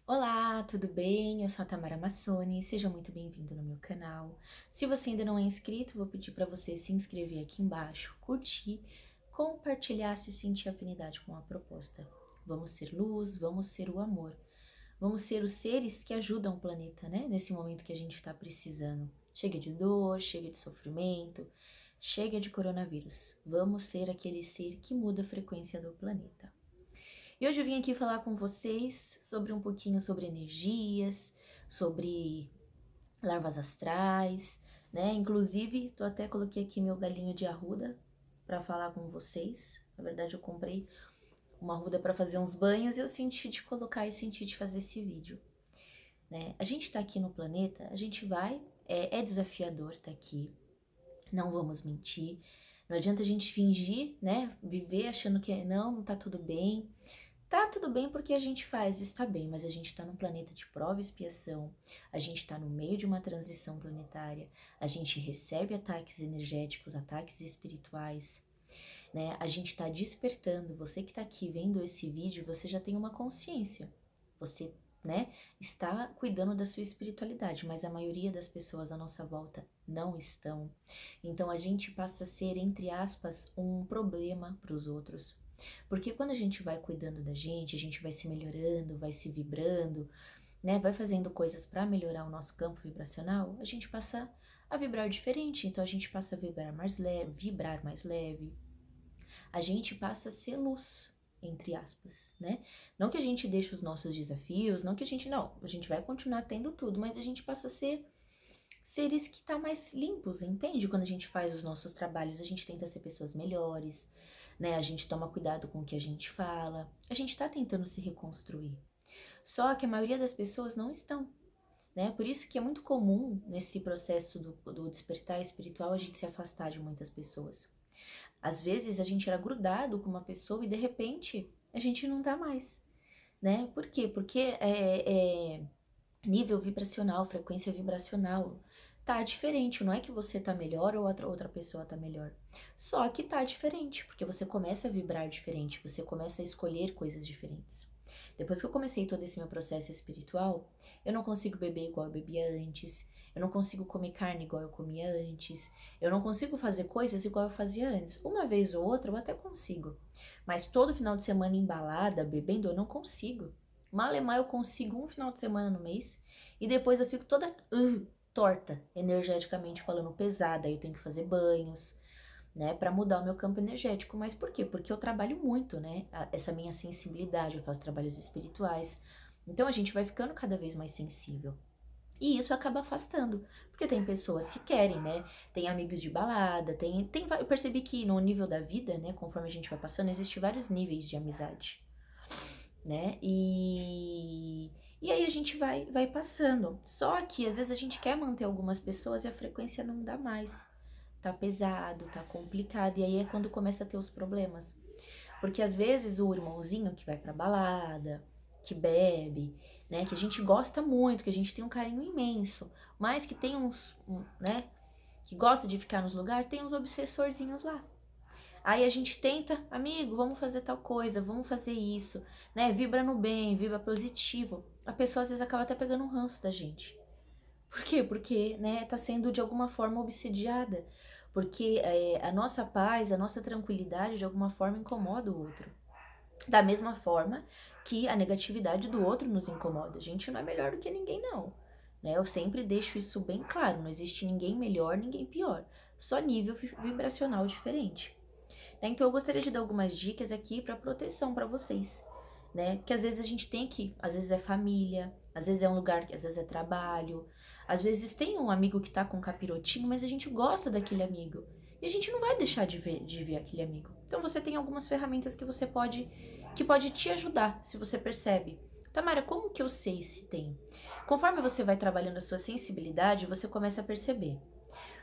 Olá, tudo bem? Eu sou a Tamara Massoni, seja muito bem-vindo no meu canal. Se você ainda não é inscrito, vou pedir para você se inscrever aqui embaixo, curtir, compartilhar se sentir afinidade com a proposta. Vamos ser luz, vamos ser o amor, vamos ser os seres que ajudam o planeta, né? Nesse momento que a gente está precisando. Chega de dor, chega de sofrimento, chega de coronavírus. Vamos ser aquele ser que muda a frequência do planeta. E hoje eu vim aqui falar com vocês sobre um pouquinho sobre energias, sobre larvas astrais, né? Inclusive, tô até coloquei aqui meu galinho de arruda para falar com vocês. Na verdade, eu comprei uma arruda para fazer uns banhos e eu senti de colocar e senti de fazer esse vídeo, né? A gente tá aqui no planeta, a gente vai, é desafiador tá aqui, não vamos mentir. Não adianta a gente fingir, né? Viver achando que não tá tudo bem. Tá tudo bem porque a gente faz, está bem, mas a gente tá num planeta de prova e expiação, a gente tá no meio de uma transição planetária, a gente recebe ataques energéticos, ataques espirituais, né? A gente tá despertando, você que tá aqui vendo esse vídeo, você já tem uma consciência, você, né, está cuidando da sua espiritualidade, mas a maioria das pessoas à nossa volta não estão. Então a gente passa a ser, entre aspas, um problema para os outros. Porque quando a gente vai cuidando da gente, a gente vai se melhorando, vai se vibrando, né? Vai fazendo coisas para melhorar o nosso campo vibracional, a gente passa a vibrar diferente. Então a gente passa a vibrar mais leve. A gente passa a ser luz, entre aspas, né? Não que a gente deixe os nossos desafios, não que a gente não, a gente vai continuar tendo tudo, mas a gente passa a ser seres que tá mais limpos, entende? Quando a gente faz os nossos trabalhos, a gente tenta ser pessoas melhores, né? A gente toma cuidado com o que a gente fala. A gente tá tentando se reconstruir. Só que a maioria das pessoas não estão, né? Por isso que é muito comum nesse processo do despertar espiritual a gente se afastar de muitas pessoas. Às vezes a gente era grudado com uma pessoa e de repente a gente não tá mais, né? Por quê? Porque nível vibracional, frequência vibracional tá diferente. Não é que você tá melhor ou outra pessoa tá melhor. Só que tá diferente, porque você começa a vibrar diferente, você começa a escolher coisas diferentes. Depois que eu comecei todo esse meu processo espiritual, eu não consigo beber igual eu bebia antes, eu não consigo comer carne igual eu comia antes, eu não consigo fazer coisas igual eu fazia antes. Uma vez ou outra eu até consigo, mas todo final de semana embalada, bebendo, eu não consigo. Malemar eu consigo um final de semana no mês e depois eu fico toda torta, energeticamente falando, pesada. Aí eu tenho que fazer banhos, né, para mudar o meu campo energético. Mas por quê? Porque eu trabalho muito, né, essa minha sensibilidade, eu faço trabalhos espirituais. Então a gente vai ficando cada vez mais sensível. E isso acaba afastando, porque tem pessoas que querem, né? Tem amigos de balada, eu percebi que no nível da vida, né, conforme a gente vai passando, existe vários níveis de amizade, né? E aí a gente vai passando. Só que às vezes a gente quer manter algumas pessoas e a frequência não dá mais. Tá pesado, tá complicado. E aí é quando começa a ter os problemas. Porque às vezes o irmãozinho que vai pra balada, que bebe, né? Que a gente gosta muito, que a gente tem um carinho imenso, mas que tem né? Que gosta de ficar nos lugares, tem uns obsessorzinhos lá. Aí a gente tenta, amigo, vamos fazer tal coisa, vamos fazer isso, né? Vibra no bem, vibra positivo. A pessoa às vezes acaba até pegando um ranço da gente. Por quê? Porque, né, tá sendo de alguma forma obsediada. Porque a nossa paz, a nossa tranquilidade, de alguma forma incomoda o outro. Da mesma forma que a negatividade do outro nos incomoda. A gente não é melhor do que ninguém, não. Né? Eu sempre deixo isso bem claro. Não existe ninguém melhor, ninguém pior. Só nível vibracional diferente. Né? Então eu gostaria de dar algumas dicas aqui para proteção para vocês, né? Porque às vezes a gente tem que, às vezes é família, às vezes é um lugar, às vezes é trabalho, às vezes tem um amigo que tá com um capirotinho, mas a gente gosta daquele amigo. E a gente não vai deixar de ver aquele amigo. Então você tem algumas ferramentas que pode te ajudar, se você percebe. Tamara, como que eu sei se tem? Conforme você vai trabalhando a sua sensibilidade, você começa a perceber.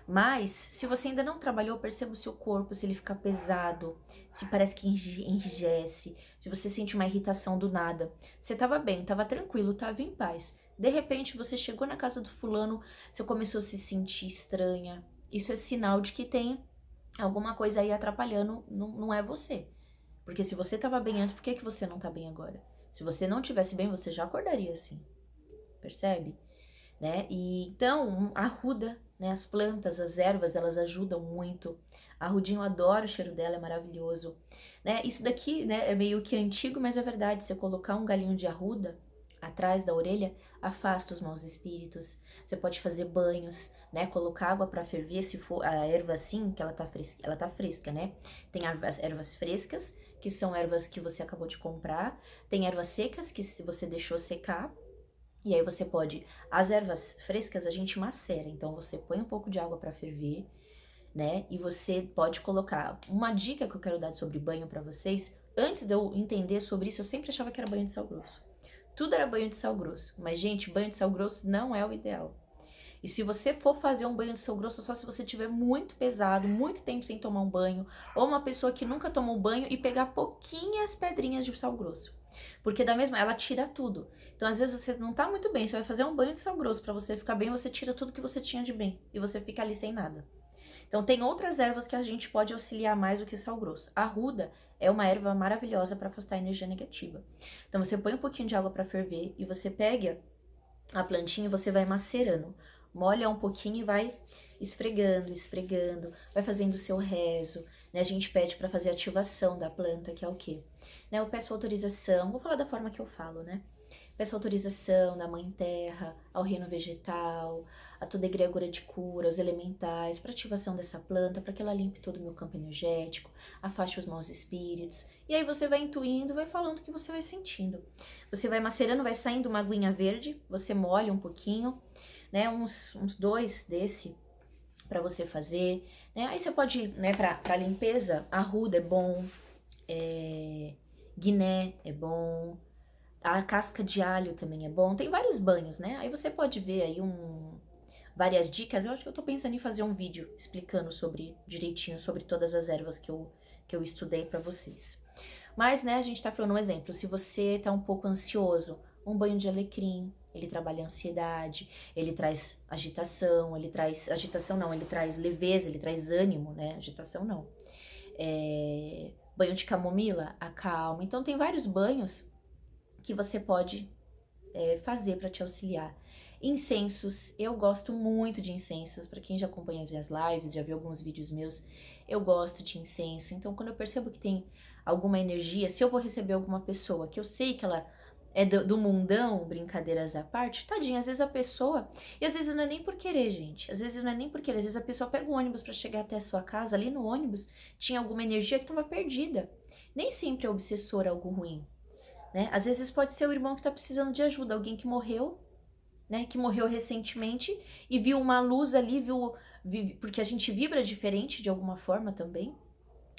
Mas, se você ainda não trabalhou, perceba o seu corpo, se ele fica pesado, se parece que enrijece, se você sente uma irritação do nada. Você tava bem, tava tranquilo, tava em paz. De repente, você chegou na casa do fulano, você começou a se sentir estranha. Isso é sinal de que tem alguma coisa aí atrapalhando, não é você. Porque se você tava bem antes, por que você não tá bem agora? Se você não tivesse bem, você já acordaria assim, percebe? Né? E então, a arruda, né? As plantas, as ervas, elas ajudam muito. A arrudinha, eu adoro o cheiro dela, é maravilhoso. Né? Isso daqui, né, é meio que antigo, mas é verdade. Você colocar um galinho de arruda atrás da orelha, afasta os maus espíritos. Você pode fazer banhos, né? Colocar água para ferver, se for a erva assim, que ela tá fresca, né? Tem ervas frescas, que são ervas que você acabou de comprar. Tem ervas secas, que se você deixou secar. E aí você pode, as ervas frescas a gente macera, então você põe um pouco de água para ferver, né? E você pode colocar. Uma dica que eu quero dar sobre banho para vocês, antes de eu entender sobre isso, eu sempre achava que era banho de sal grosso. Tudo era banho de sal grosso, mas gente, banho de sal grosso não é o ideal. E se você for fazer um banho de sal grosso, só se você tiver muito pesado, muito tempo sem tomar um banho, ou uma pessoa que nunca tomou banho e pegar pouquinhas pedrinhas de sal grosso. Porque da mesma, ela tira tudo. Então, às vezes você não tá muito bem, você vai fazer um banho de sal grosso para você ficar bem, você tira tudo que você tinha de bem e você fica ali sem nada. Então, tem outras ervas que a gente pode auxiliar mais do que sal grosso. A arruda é uma erva maravilhosa para afastar a energia negativa. Então, você põe um pouquinho de água para ferver e você pega a plantinha e você vai macerando. Molha um pouquinho e vai esfregando, esfregando, vai fazendo o seu rezo, né? A gente pede para fazer a ativação da planta, que é o quê? Né? Eu peço autorização, vou falar da forma que eu falo, né? Peço autorização da Mãe Terra, ao reino vegetal, a toda egrégora de cura, os elementais, para ativação dessa planta, para que ela limpe todo o meu campo energético, afaste os maus espíritos. E aí você vai intuindo, vai falando o que você vai sentindo. Você vai macerando, vai saindo uma aguinha verde, você molha um pouquinho, né? Uns dois desse para você fazer, né? Aí você pode, né, para limpeza, arruda é bom, guiné é bom, a casca de alho também é bom. Tem vários banhos, né? Aí você pode ver aí várias dicas. Eu acho que eu tô pensando em fazer um vídeo explicando sobre direitinho sobre todas as ervas que eu estudei para vocês. Mas, né, a gente tá falando um exemplo. Se você tá um pouco ansioso, um banho de alecrim, ele trabalha a ansiedade, ele traz agitação, ele traz leveza, ele traz ânimo, né? Agitação não. Banho de camomila, acalma. Então tem vários banhos que você pode fazer para te auxiliar. Incensos, eu gosto muito de incensos. Para quem já acompanha as minhas lives, já viu alguns vídeos meus, eu gosto de incenso. Então, quando eu percebo que tem alguma energia, se eu vou receber alguma pessoa que eu sei que ela é do mundão, brincadeiras à parte, tadinha, às vezes a pessoa, e às vezes não é nem por querer, gente, às vezes não é nem por querer, às vezes a pessoa pega o ônibus para chegar até a sua casa, ali no ônibus tinha alguma energia que estava perdida. Nem sempre é obsessor algo ruim, né? Às vezes pode ser o irmão que tá precisando de ajuda, alguém que morreu, né? Que morreu recentemente e viu uma luz ali, porque a gente vibra diferente de alguma forma também,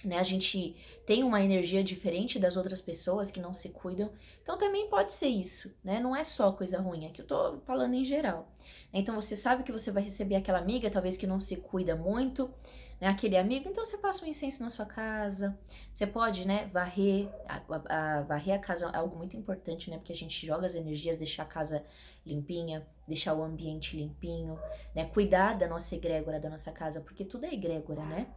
né? A gente tem uma energia diferente das outras pessoas que não se cuidam. Então também pode ser isso, né? Não é só coisa ruim, é que eu tô falando em geral. Então você sabe que você vai receber aquela amiga, talvez que não se cuida muito, né? Aquele amigo, então você passa um incenso na sua casa. Você pode, né, varrer. Varrer a casa é algo muito importante, né? Porque a gente joga as energias, deixar a casa limpinha, deixar o ambiente limpinho, né? Cuidar da nossa egrégora, da nossa casa, porque tudo é egrégora, né?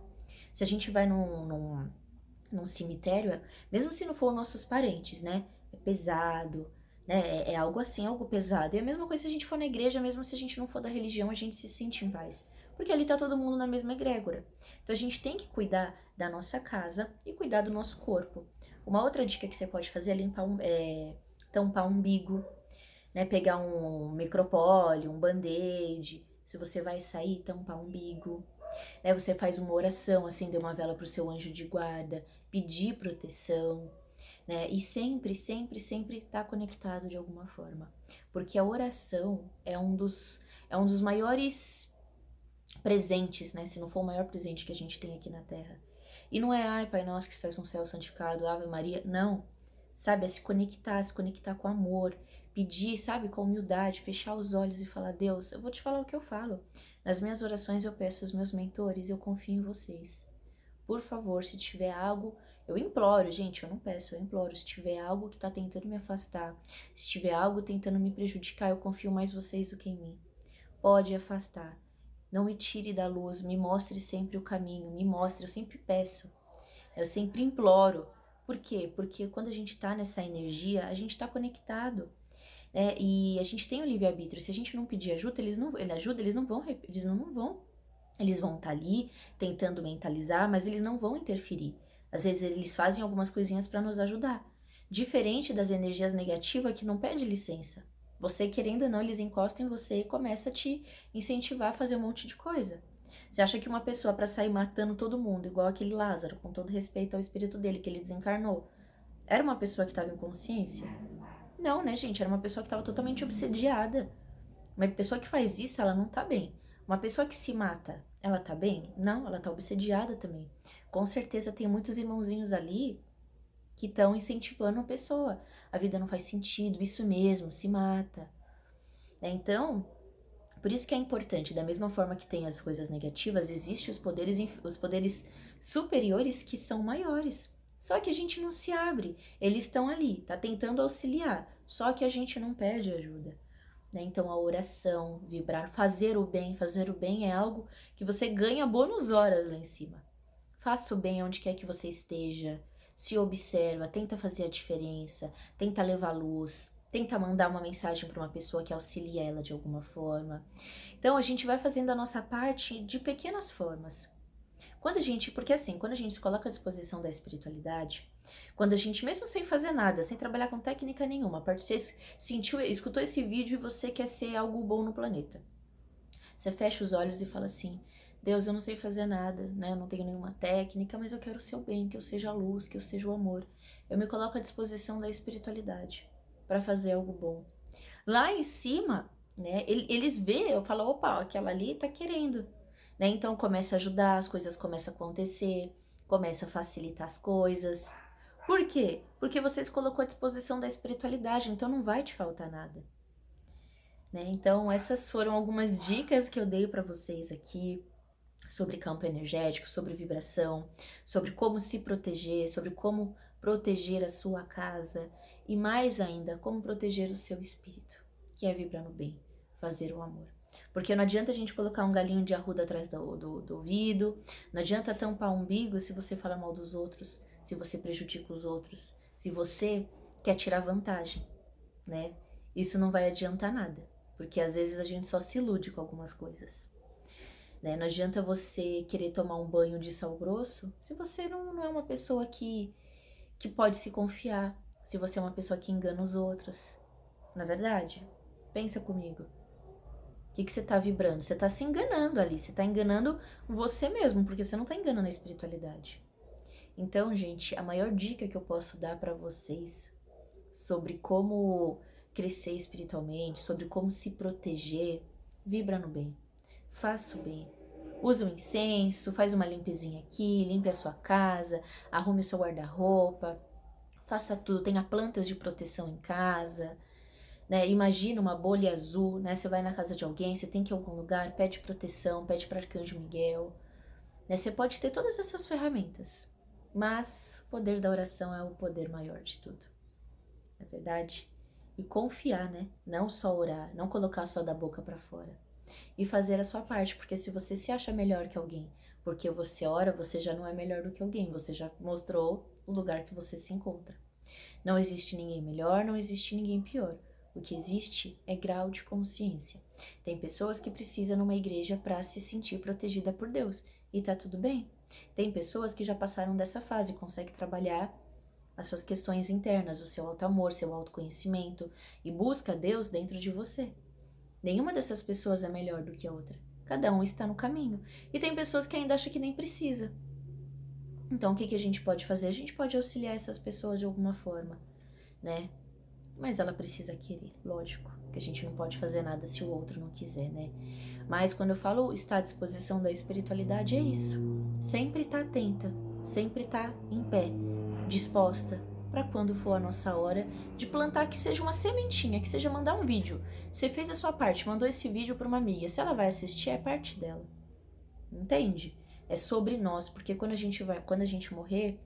Se a gente vai num cemitério, mesmo se não for nossos parentes, né? É pesado, né? É algo assim, algo pesado. E a mesma coisa se a gente for na igreja, mesmo se a gente não for da religião, a gente se sente em paz. Porque ali tá todo mundo na mesma egrégora. Então a gente tem que cuidar da nossa casa e cuidar do nosso corpo. Uma outra dica que você pode fazer é tampar o umbigo, né? Pegar um micropólio, um band-aid. Se você vai sair, tampar o umbigo, né? Você faz uma oração, acender uma vela para o seu anjo de guarda, pedir proteção, né? E sempre, sempre, sempre estar conectado de alguma forma. Porque a oração é um dos maiores presentes, né? Se não for o maior presente que a gente tem aqui na Terra. E não é, ai, Pai Nosso que estás no céu, santificado, Ave Maria. Não. Sabe, é se conectar com amor, pedir, sabe, com humildade, fechar os olhos e falar, Deus, eu vou te falar o que eu falo. Nas minhas orações eu peço aos meus mentores, eu confio em vocês. Por favor, se tiver algo, eu imploro, gente, eu não peço, eu imploro. Se tiver algo que tá tentando me afastar, se tiver algo tentando me prejudicar, eu confio mais em vocês do que em mim. Pode afastar. Não me tire da luz, me mostre sempre o caminho, me mostre, eu sempre peço, eu sempre imploro, Por quê? Porque quando a gente tá nessa energia, a gente tá conectado, né? E a gente tem o livre-arbítrio. Se a gente não pedir ajuda, eles não vão, eles vão estar ali tentando mentalizar, mas eles não vão interferir. Às vezes eles fazem algumas coisinhas para nos ajudar. Diferente das energias negativas que não pede licença. Você querendo ou não, eles encostam em você e começa a te incentivar a fazer um monte de coisa. Você acha que uma pessoa para sair matando todo mundo, igual aquele Lázaro, com todo respeito ao espírito dele, que ele desencarnou, era uma pessoa que estava em consciência? Não, né, gente? Era uma pessoa que estava totalmente obsediada. Uma pessoa que faz isso, ela não tá bem. Uma pessoa que se mata, ela tá bem? Não, ela tá obsediada também. Com certeza tem muitos irmãozinhos ali que estão incentivando a pessoa. A vida não faz sentido, isso mesmo, se mata. Então, por isso que é importante, da mesma forma que tem as coisas negativas, existem os poderes superiores que são maiores. Só que a gente não se abre. Eles estão ali, tá tentando auxiliar. Só que a gente não pede ajuda. Né? Então a oração, vibrar, fazer o bem é algo que você ganha bônus horas lá em cima. Faça o bem onde quer que você esteja, se observa, tenta fazer a diferença, tenta levar luz, tenta mandar uma mensagem para uma pessoa que auxilia ela de alguma forma. Então a gente vai fazendo a nossa parte de pequenas formas. Porque assim, quando a gente se coloca à disposição da espiritualidade, quando a gente, mesmo sem fazer nada, sem trabalhar com técnica nenhuma, a parte você escutou esse vídeo e você quer ser algo bom no planeta. Você fecha os olhos e fala assim: Deus, eu não sei fazer nada, né? Eu não tenho nenhuma técnica, mas eu quero o seu bem, que eu seja a luz, que eu seja o amor. Eu me coloco à disposição da espiritualidade para fazer algo bom. Lá em cima, né? Eles veem, eu falo, opa, aquela ali tá querendo, né? Então começa a ajudar, as coisas começam a acontecer, começa a facilitar as coisas. Por quê? Porque você se colocou à disposição da espiritualidade, então não vai te faltar nada. Né? Então, essas foram algumas dicas que eu dei para vocês aqui sobre campo energético, sobre vibração, sobre como se proteger, sobre como proteger a sua casa e mais ainda, como proteger o seu espírito, que é vibrar no bem, fazer o amor. Porque não adianta a gente colocar um galinho de arruda atrás do ouvido, não adianta tampar o umbigo se você fala mal dos outros, se você prejudica os outros, se você quer tirar vantagem, né? Isso não vai adiantar nada, porque às vezes a gente só se ilude com algumas coisas. Né? Não adianta você querer tomar um banho de sal grosso se você não é uma pessoa que pode se confiar, se você é uma pessoa que engana os outros. Na verdade, pensa comigo. O que você tá vibrando? Você tá se enganando ali, você tá enganando você mesmo, porque você não tá enganando a espiritualidade. Então, gente, a maior dica que eu posso dar para vocês sobre como crescer espiritualmente, sobre como se proteger, vibra no bem. Faça o bem. Usa um incenso, faz uma limpezinha aqui, limpe a sua casa, arrume o seu guarda-roupa, faça tudo, tenha plantas de proteção em casa, né? Imagina uma bolha azul, né? Você vai na casa de alguém, você tem que ir a algum lugar, pede proteção, pede para Arcanjo Miguel, né? Você pode ter todas essas ferramentas, mas o poder da oração é o poder maior de tudo, não é verdade? E confiar, né? Não só orar, não colocar só da boca para fora. E fazer a sua parte, porque se você se acha melhor que alguém, porque você ora, você já não é melhor do que alguém, você já mostrou o lugar que você se encontra. Não existe ninguém melhor, não existe ninguém pior. O que existe é grau de consciência. Tem pessoas que precisam numa igreja para se sentir protegida por Deus, e tá tudo bem. Tem pessoas que já passaram dessa fase e conseguem trabalhar as suas questões internas, o seu auto-amor, seu autoconhecimento, e busca Deus dentro de você. Nenhuma dessas pessoas é melhor do que a outra. Cada um está no caminho. E tem pessoas que ainda acham que nem precisa. Então, o que a gente pode fazer? A gente pode auxiliar essas pessoas de alguma forma, né? Mas ela precisa querer, lógico. Que a gente não pode fazer nada se o outro não quiser, né? Mas quando eu falo estar à disposição da espiritualidade, é isso. Sempre estar atenta, sempre estar em pé, disposta para quando for a nossa hora de plantar, que seja uma sementinha, que seja mandar um vídeo. Você fez a sua parte, mandou esse vídeo para uma amiga. Se ela vai assistir, é parte dela. Entende? É sobre nós, porque quando a gente morrer,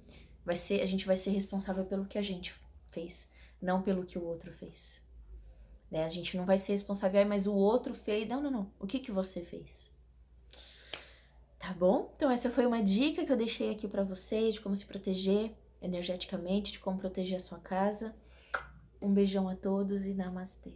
a gente vai ser responsável pelo que a gente fez, não pelo que o outro fez. Né? A gente não vai ser responsável, mas o outro fez. Não. O que você fez? Tá bom? Então essa foi uma dica que eu deixei aqui para vocês de como se proteger. energeticamente, de como proteger a sua casa. Um beijão a todos e namastê.